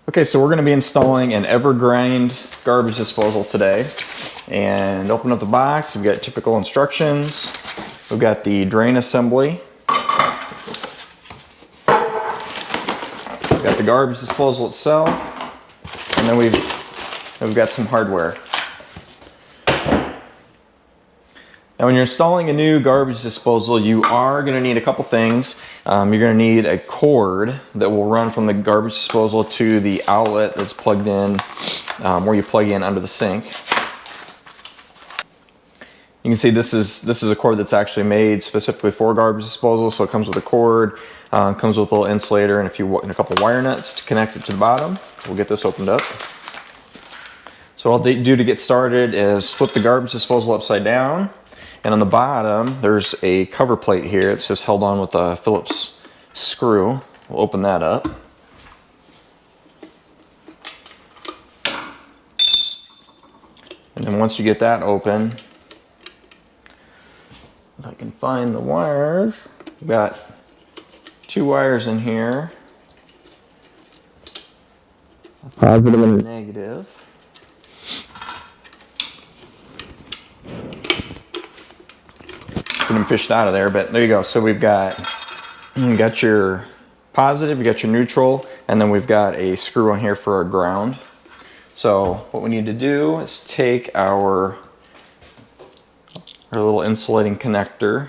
Okay, so we're going to be installing an Evergrind garbage disposal today. And open up the box, we've got typical instructions. We've got the drain assembly. We've got the garbage disposal itself. And then we've got some hardware. Now when you're installing a new garbage disposal, you are going to need a couple things. You're going to need a cord that will run from the garbage disposal to the outlet that's plugged in, where you plug in under the sink. You can see this is a cord that's actually made specifically for garbage disposal, so it comes with a cord, comes with a little insulator and a couple wire nuts to connect it to the bottom. So we'll get this opened up. So what I'll do to get started is flip the garbage disposal upside down. And on the bottom, there's a cover plate here. It's just held on with a Phillips screw. We'll open that up. And then once you get that open, if I can find the wires, we've got two wires in here, a positive and a negative. Get them fished out of there, but there you go. So we've got your positive, you got your neutral, and then we've got a screw on here for our ground. So what we need to do is take our little insulating connector,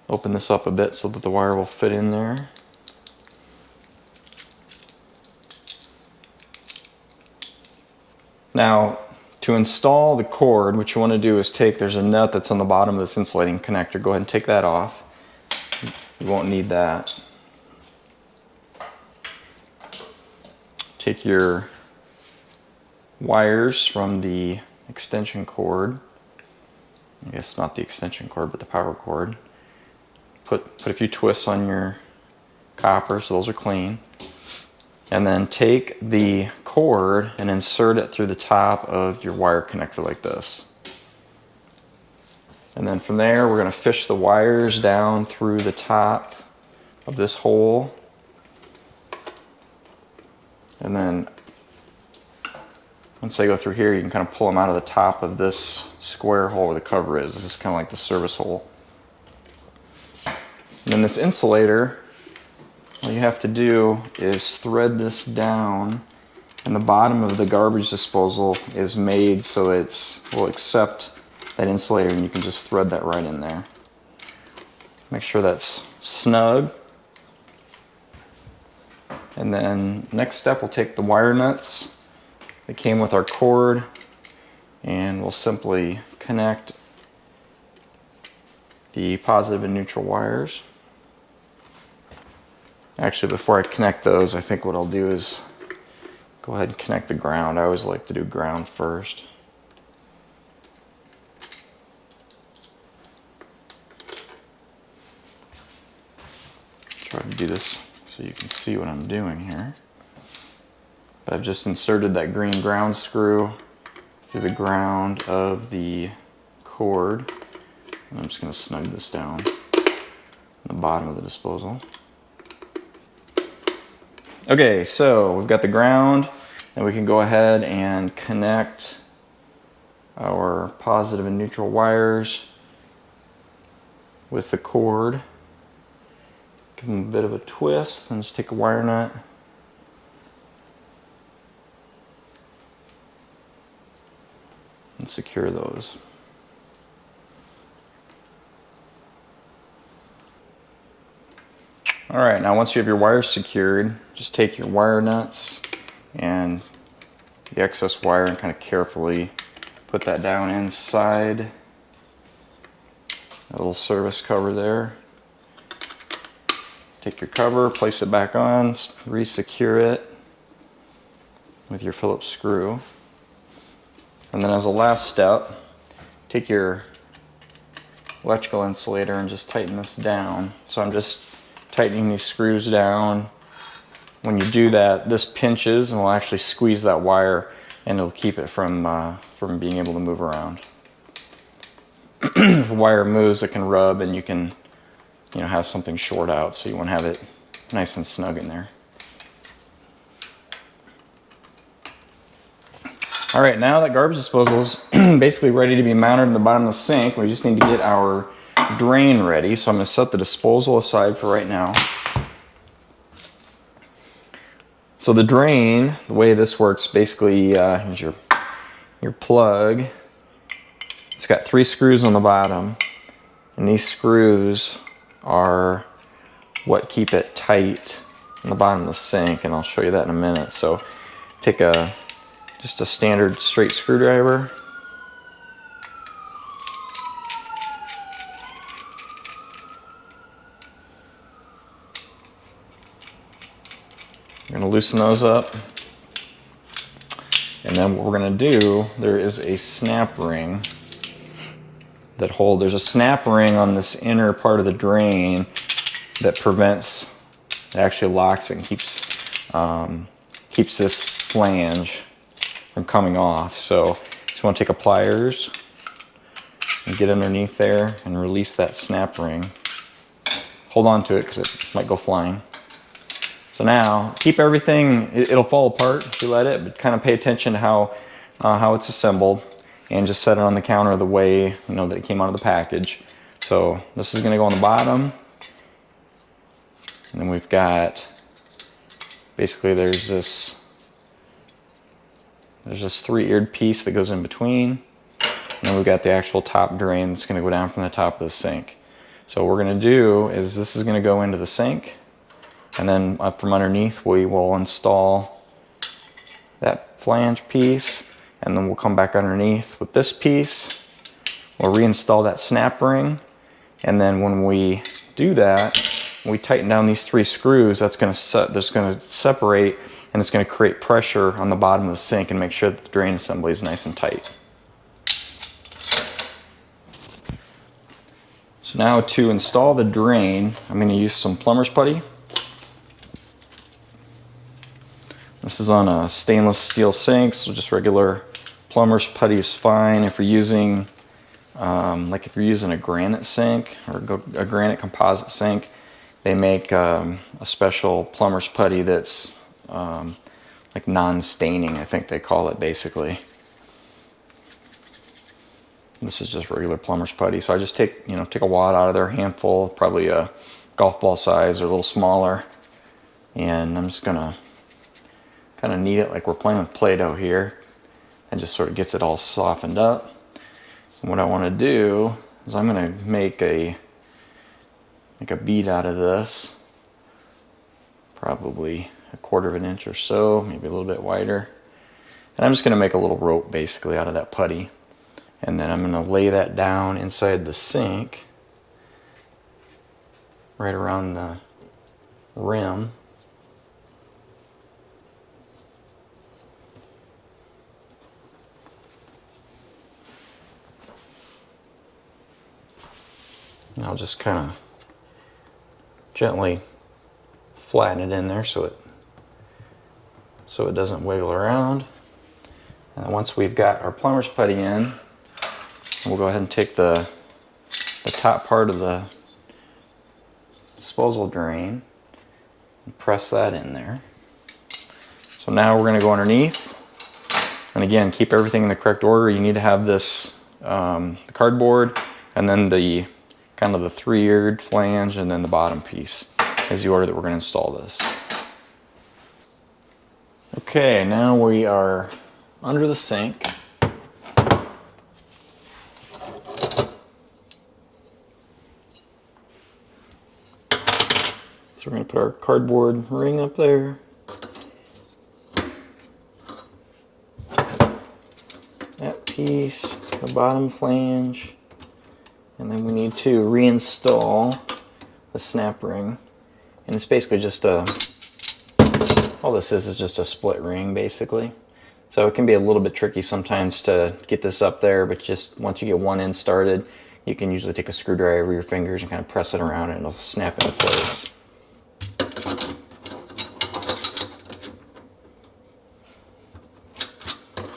open this up a bit so that the wire will fit in there. Now, to install the cord, what you want to do is there's a nut that's on the bottom of this insulating connector. Go ahead and take that off. You won't need that. Take your wires from the extension cord. I guess not the extension cord, but the power cord. Put a few twists on your copper so those are clean. And then take the cord and insert it through the top of your wire connector like this. And then from there, we're going to fish the wires down through the top of this hole. And then once they go through here, you can kind of pull them out of the top of this square hole where the cover is. This is kind of like the service hole. And then this insulator, all you have to do is thread this down, and the bottom of the garbage disposal is made so it will accept that insulator, and you can just thread that right in there. Make sure that's snug. And then next step, we'll take the wire nuts that came with our cord, and we'll simply connect the positive and neutral wires. Actually, before I connect those, I think what I'll do is go ahead and connect the ground. I always like to do ground first. Try to do this so you can see what I'm doing here. But I've just inserted that green ground screw through the ground of the cord. And I'm just going to snug this down on the bottom of the disposal. Okay, so we've got the ground, and we can go ahead and connect our positive and neutral wires with the cord. Give them a bit of a twist, and just take a wire nut. And secure those. All right, now once you have your wires secured, just take your wire nuts and the excess wire and kind of carefully put that down inside a little service cover there. Take your cover, place it back on, re-secure it with your Phillips screw. And then as a last step, take your electrical insulator and just tighten this down. So I'm just tightening these screws down. When you do that, this pinches and will actually squeeze that wire, and it'll keep it from being able to move around. If the wire moves, it can rub, and you can have something short out, so you want to have it nice and snug in there. All right, now that garbage disposal is basically ready to be mounted in the bottom of the sink, we just need to get our drain ready. So I'm going to set the disposal aside for right now. So the drain, the way this works, basically, here's your plug. It's got 3 screws on the bottom, and these screws are what keep it tight on the bottom of the sink, and I'll show you that in a minute. So take just a standard straight screwdriver. We're going to loosen those up. And then what we're going to do, there is a snap ring there's a snap ring on this inner part of the drain that prevents, it actually locks it and keeps this flange from coming off. So just want to take a pliers and get underneath there and release that snap ring. Hold on to it because it might go flying. So now keep everything, it'll fall apart if you let it, but kind of pay attention to how it's assembled, and just set it on the counter the way that it came out of the package. So this is going to go on the bottom, and then we've got, basically there's this 3-eared piece that goes in between, and then we've got the actual top drain that's going to go down from the top of the sink. So what we're going to do is this is going to go into the sink, and then up from underneath we will install that flange piece, and then we'll come back underneath with this piece. We'll reinstall that snap ring, and then when we do that, we tighten down these 3 screws. That's going to separate, and it's going to create pressure on the bottom of the sink and make sure that the drain assembly is nice and tight. So now to install the drain, I'm going to use some plumber's putty. This is on a stainless steel sink, so just regular plumber's putty is fine. If you're using, if you're using a granite sink or a granite composite sink, they make a special plumber's putty that's like non-staining, I think they call it basically. This is just regular plumber's putty. So I just take a wad out of there, a handful, probably a golf ball size or a little smaller, and I'm just gonna kind of knead it like we're playing with Play-Doh here, and just sort of gets it all softened up. And what I want to do is I'm going to make a bead out of this, probably 1/4 of an inch or so, maybe a little bit wider. And I'm just going to make a little rope basically out of that putty, and then I'm going to lay that down inside the sink, right around the rim. And I'll just kind of gently flatten it in there so it doesn't wiggle around. And once we've got our plumber's putty in, we'll go ahead and take the top part of the disposal drain and press that in there. So now we're going to go underneath, and again, keep everything in the correct order. You need to have this the cardboard, and then the kind of the 3-eared flange, and then the bottom piece is the order that we're going to install this. Okay, now we are under the sink. So we're going to put our cardboard ring up there. That piece, the bottom flange. And then we need to reinstall the snap ring. And it's basically just all this is just a split ring basically. So it can be a little bit tricky sometimes to get this up there, but just once you get one end started, you can usually take a screwdriver over your fingers and kind of press it around and it'll snap into place.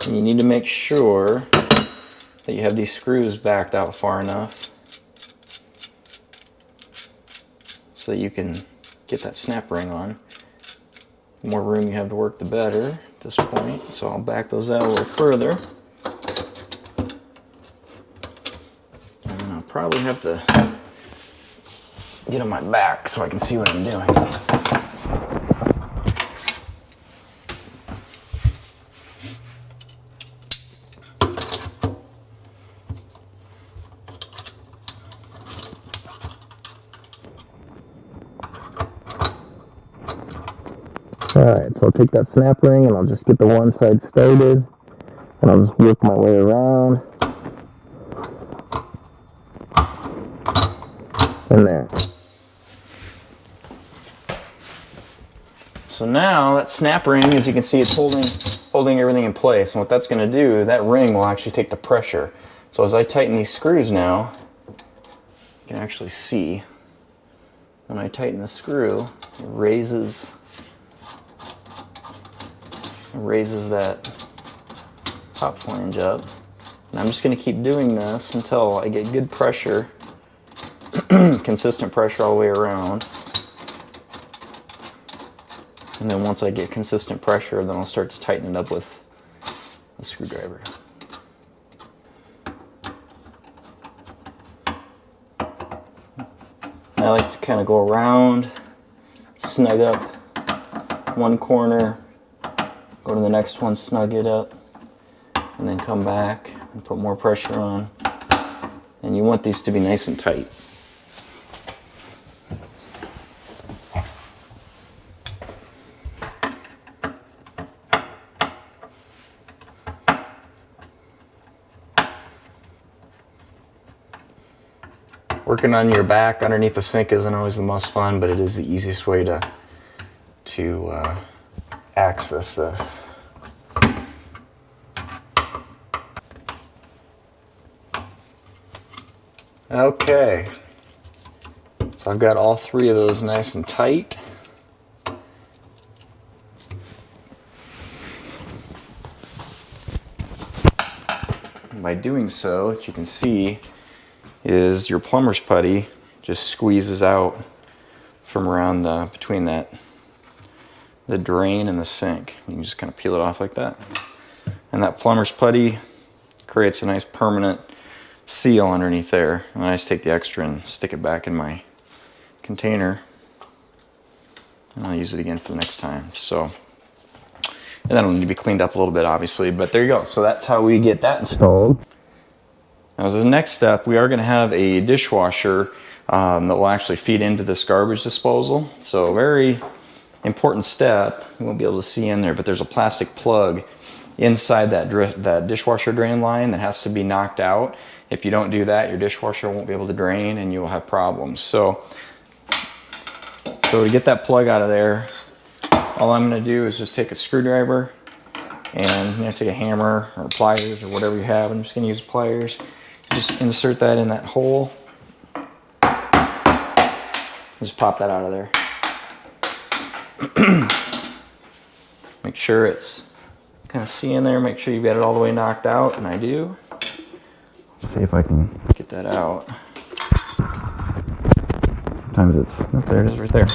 And you need to make sure that you have these screws backed out far enough so that you can get that snap ring on. The more room you have to work, the better. this point, so I'll back those out a little further. And I'll probably have to get on my back so I can see what I'm doing. Alright, so I'll take that snap ring and I'll just get the one side started, and I'll just work my way around. And there. So now that snap ring, as you can see, it's holding everything in place. And what that's going to do, that ring will actually take the pressure. So as I tighten these screws now, you can actually see when I tighten the screw, it raises that top flange up. And I'm just going to keep doing this until I get good pressure, consistent pressure all the way around. And then once I get consistent pressure, then I'll start to tighten it up with a screwdriver. I like to kind of go around, snug up one corner, go to the next one, snug it up, and then come back and put more pressure on. And you want these to be nice and tight. Working on your back underneath the sink isn't always the most fun, but it is the easiest way to access this. Okay, so I've got all three of those nice and tight. And by doing so, what you can see is your plumber's putty just squeezes out from around between the drain and the sink. You can just kind of peel it off like that. And that plumber's putty creates a nice permanent seal underneath there. And I just take the extra and stick it back in my container. And I'll use it again for the next time. So, and that'll need to be cleaned up a little bit, obviously, but there you go. So that's how we get that installed. Now, as the next step, we are going to have a dishwasher that will actually feed into this garbage disposal. So a very important step. You won't be able to see in there, but there's a plastic plug inside that dishwasher drain line that has to be knocked out. If you don't do that, your dishwasher won't be able to drain and you will have problems. So to get that plug out of there, all I'm going to do is just take a screwdriver and take a hammer or pliers or whatever you have. I'm just going to use pliers. Just insert that in that hole. Just pop that out of there. Make sure it's kind of see in there. Make sure you've got it all the way knocked out, and I do. Let's see if I can get that out. Sometimes it's, oh, there it is right there.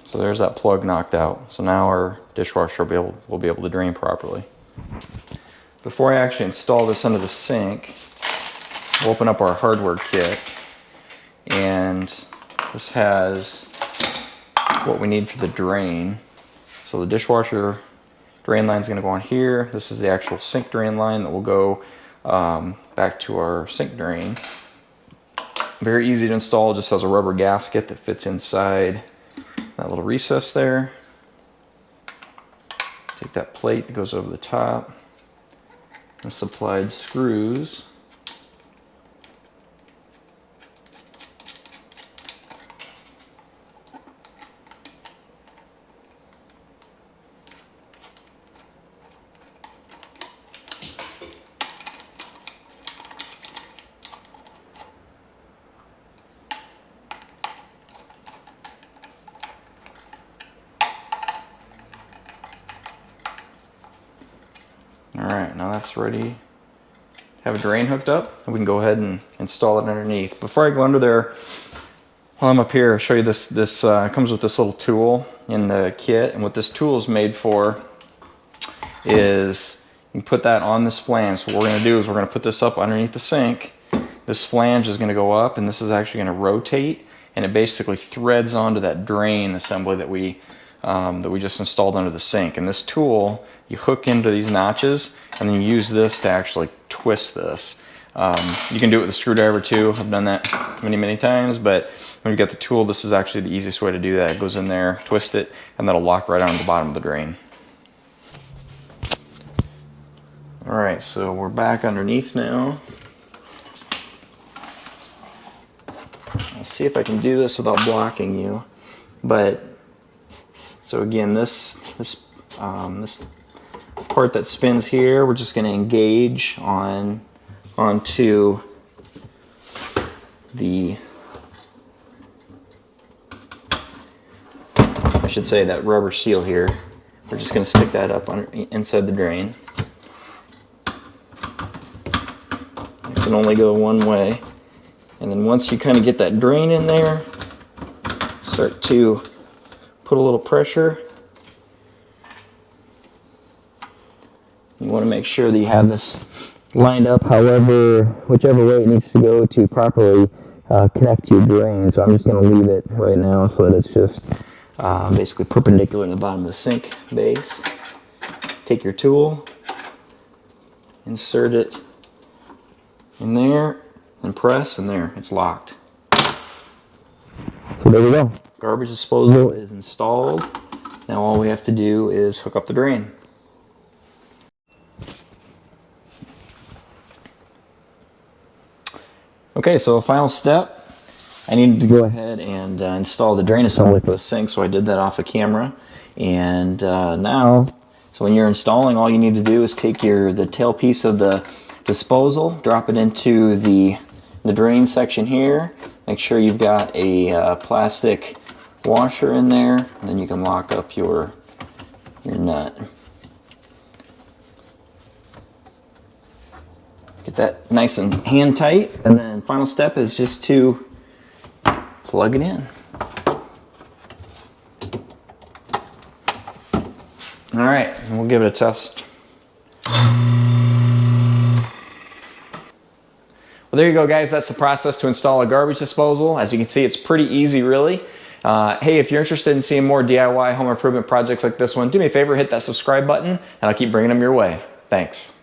So there's that plug knocked out. So now our dishwasher will be able to drain properly. Before I actually install this under the sink, we'll open up our hardware kit, and this has what we need for the drain. So the dishwasher drain line is going to go on here. This is the actual sink drain line that will go back to our sink drain. Very easy to install, just has a rubber gasket that fits inside that little recess there. Take that plate that goes over the top. And supplied screws. Alright, now that's ready. Have a drain hooked up, and we can go ahead and install it underneath. Before I go under there, While I'm up here, I'll show you this. This comes with this little tool in the kit, and what this tool is made for is you can put that on this flange. So what we're going to do is we're going to put this up underneath the sink. This flange is going to go up, and this is actually going to rotate, and it basically threads onto that drain assembly that we just installed under the sink. And this tool, you hook into these notches, and then you use this to actually twist this. You can do it with a screwdriver too. I've done that many times, but when you've got the tool, this is actually the easiest way to do that. It goes in there, twist it, and that'll lock right on the bottom of the drain. All right, so we're back underneath now. I'll see if I can do this without blocking you. But so again, this part that spins here, we're just going to engage onto the, I should say, that rubber seal here. We're just going to stick that up inside the drain. It can only go one way. And then once you kind of get that drain in there, start to put a little pressure. You want to make sure that you have this lined up whichever way it needs to go to properly connect to your drain. So I'm just going to leave it right now so that it's just basically perpendicular to the bottom of the sink base. Take your tool, insert it in there, and press, and there, it's locked. So there we go. Garbage disposal is installed. Now all we have to do is hook up the drain. Okay, so final step, I needed to go ahead and install the drain assembly for the sink, so I did that off of camera. And now, so when you're installing, all you need to do is take the tailpiece of the disposal, drop it into the drain section here. Make sure you've got a plastic washer in there, and then you can lock up your nut. Get that nice and hand tight, and then final step is just to plug it in. All right, and we'll give it a test. Well, there you go, guys. That's the process to install a garbage disposal. As you can see, it's pretty easy, really. Hey, if you're interested in seeing more DIY home improvement projects like this one, do me a favor, hit that subscribe button, and I'll keep bringing them your way. Thanks.